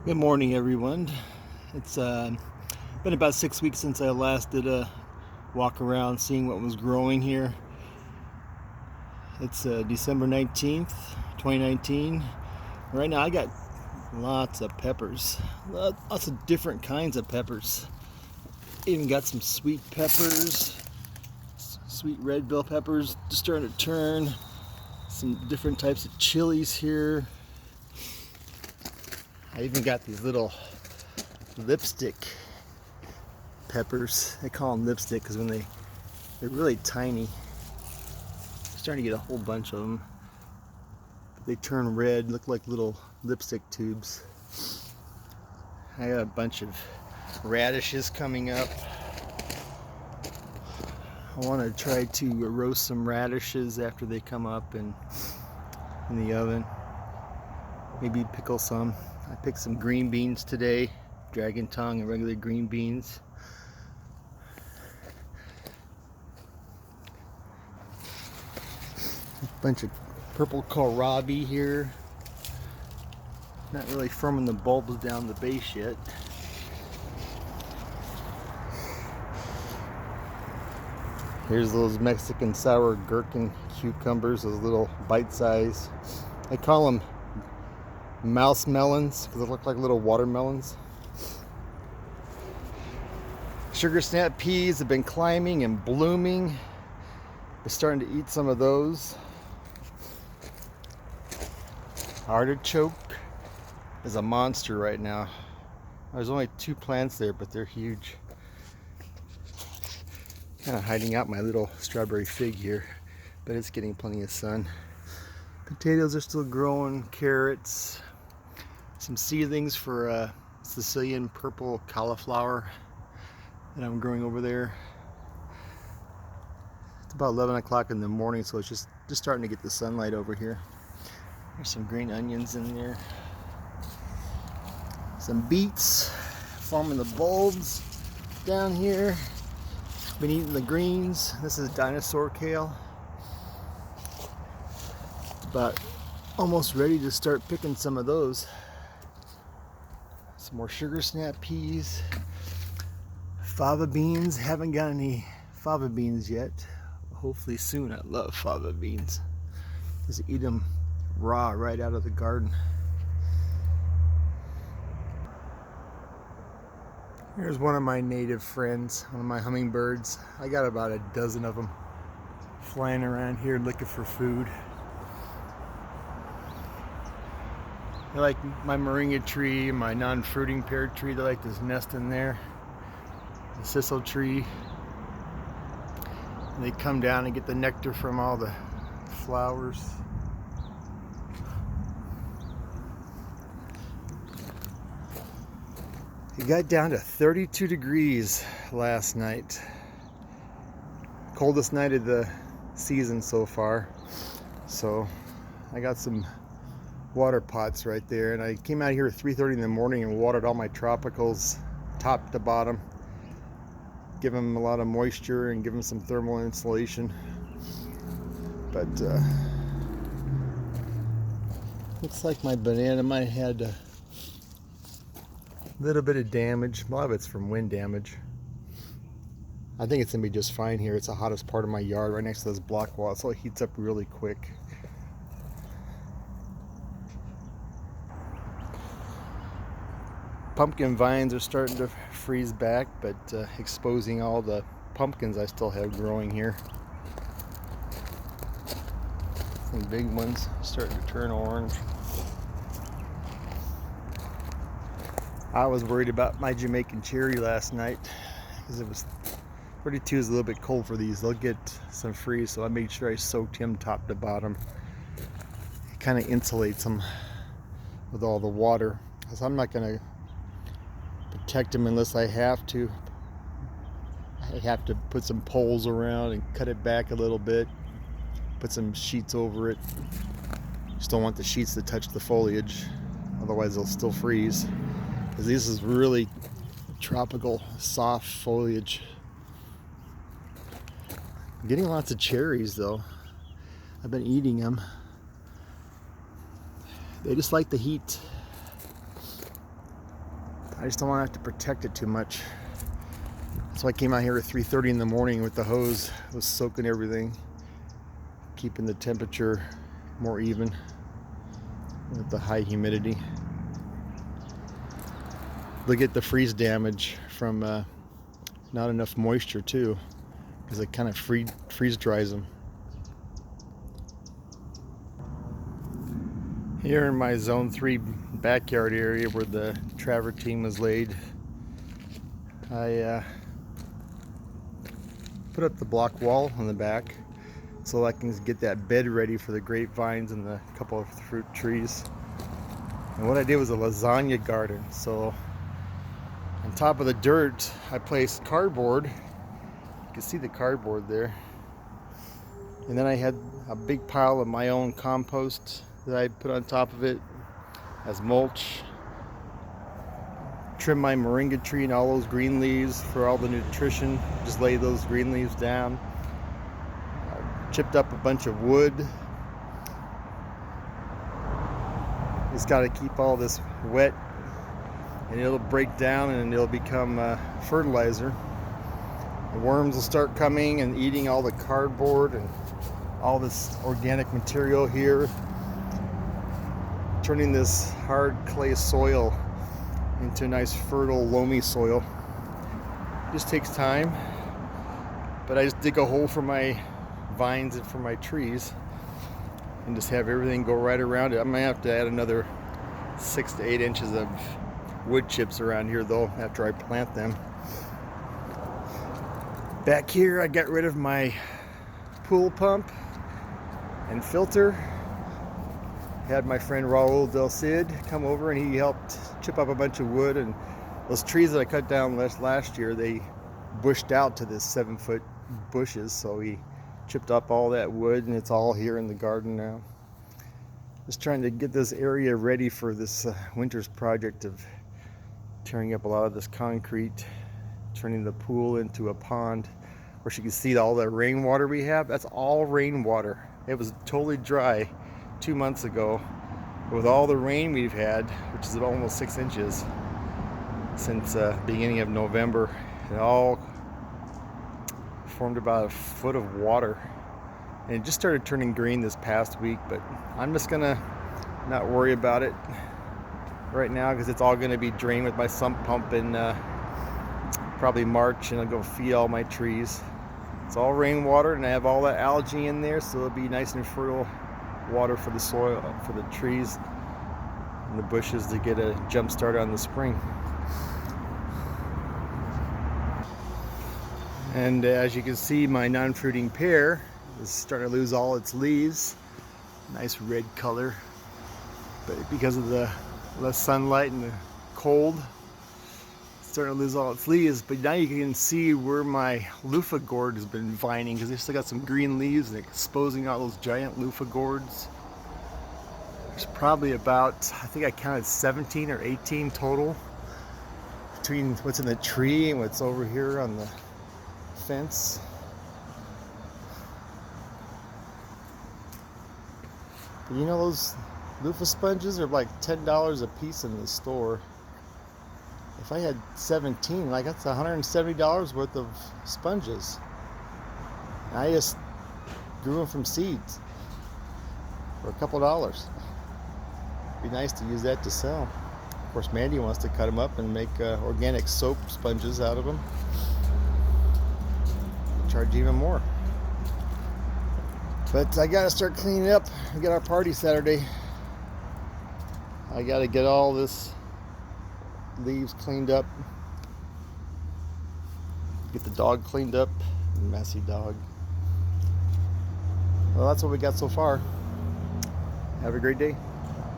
Good morning, everyone. It's been about 6 weeks since I last did a walk around seeing what was growing here. It's December 19th, 2019. Right now I got lots of peppers, lots of different kinds of peppers. Even got some sweet peppers, sweet red bell peppers just starting to turn. Some different types of chilies here. I even got these little lipstick peppers. They call them lipstick because they're really tiny. I'm starting to get a whole bunch of them. They turn red, look like little lipstick tubes. I got a bunch of radishes coming up. I want to try to roast some radishes after they come up in the oven. Maybe pickle some. I picked some green beans today, dragon tongue and regular green beans. A bunch of purple kohlrabi here. Not really forming the bulbs down the base yet. Here's those Mexican sour gherkin cucumbers, those little bite size. I call them mouse melons because they look like little watermelons. Sugar snap peas have been climbing and blooming. We're starting to eat some of those. Artichoke is a monster right now. There's only 2 plants there, but they're huge. Kind of hiding out my little strawberry fig here, but it's getting plenty of sun. Potatoes are still growing, carrots, some seedlings for Sicilian purple cauliflower that I'm growing over there. It's about 11 o'clock in the morning, so it's just starting to get the sunlight over here. There's some green onions in there. Some beets forming the bulbs down here. Been eating the greens. This is dinosaur kale. It's about almost ready to start picking some of those. Some more sugar snap peas. Fava beans. Haven't got any fava beans yet. Hopefully soon. I love fava beans. Just eat them raw right out of the garden. Here's one of my native friends, one of my hummingbirds. I got about a dozen of them flying around here looking for food. They like my moringa tree, my non-fruiting pear tree. They like to nest in there. The sisal tree. And they come down and get the nectar from all the flowers. It got down to 32 degrees last night. Coldest night of the season so far. So I got some water pots right there, and I came out here at 3:30 in the morning and watered all my tropicals top to bottom. Give them a lot of moisture and give them some thermal insulation. But looks like my banana might have had a little bit of damage. A lot of it's from wind damage. I think it's gonna be just fine here. It's the hottest part of my yard, right next to this block wall, so it heats up really quick. Pumpkin vines are starting to freeze back, but exposing all the pumpkins I still have growing here. Some big ones starting to turn orange. I was worried about my Jamaican cherry last night because it was 32 is a little bit cold for these. They'll get some freeze, so I made sure I soaked him top to bottom. It kind of insulates them with all the water, because I'm not going to protect them unless I have to. I have to put some poles around and cut it back a little bit, put some sheets over it. Just don't want the sheets to touch the foliage, otherwise they'll still freeze. Because this is really tropical, soft foliage. I'm getting lots of cherries though. I've been eating them. They just like the heat. I just don't want to have to protect it too much. So I came out here at 3:30 in the morning with the hose. I was soaking everything, keeping the temperature more even with the high humidity. Look at the freeze damage from not enough moisture too, because it kind of freeze dries them. Here in my zone 3 backyard area where the travertine was laid, I put up the block wall on the back so I can get that bed ready for the grapevines and the couple of fruit trees. And what I did was a lasagna garden. So on top of the dirt, I placed cardboard. You can see the cardboard there. And then I had a big pile of my own compost that I put on top of it as mulch. Trim my moringa tree and all those green leaves for all the nutrition. Just lay those green leaves down. Chipped up a bunch of wood. Just got to keep all this wet, and it'll break down and it'll become fertilizer. The worms will start coming and eating all the cardboard and all this organic material here, turning this hard clay soil into a nice fertile loamy soil. It just takes time, but I just dig a hole for my vines and for my trees and just have everything go right around it. I might have to add another 6 to 8 inches of wood chips around here though after I plant them. Back here I got rid of my pool pump and filter. Had my friend Raul Del Cid come over and he helped chip up a bunch of wood, and those trees that I cut down last year, they bushed out to this 7-foot bushes, so he chipped up all that wood and it's all here in the garden now. Just trying to get this area ready for this winter's project of tearing up a lot of this concrete, turning the pool into a pond where you can see all the rainwater we have. That's all rainwater. It was totally dry 2 months ago. With all the rain we've had, which is almost 6 inches since beginning of November, it all formed about a foot of water, and it just started turning green this past week. But I'm just gonna not worry about it right now because it's all gonna be drained with my sump pump in probably March, and I'll go feed all my trees. It's all rainwater, and I have all that algae in there, so it'll be nice and fertile water for the soil, for the trees and the bushes to get a jump start on the spring. And as you can see, my non-fruiting pear is starting to lose all its leaves. Nice red color, but because of the less sunlight and the cold, it's starting to lose all its leaves. But now you can see where my Loofah Gourd has been vining, because they still got some green leaves and exposing all those giant Loofah Gourds. There's probably about, I think I counted 17 or 18 total between what's in the tree and what's over here on the fence. But you know, those loofah sponges are like $10 a piece in the store. If I had 17, like that's $170 worth of sponges. And I just grew them from seeds for a couple dollars. Be nice to use that to sell. Of course, Mandy wants to cut them up and make organic soap sponges out of them. Charge even more. But I gotta start cleaning up. We got our party Saturday. I gotta get all this leaves cleaned up. Get the dog cleaned up. Messy dog. Well, that's what we got so far. Have a great day.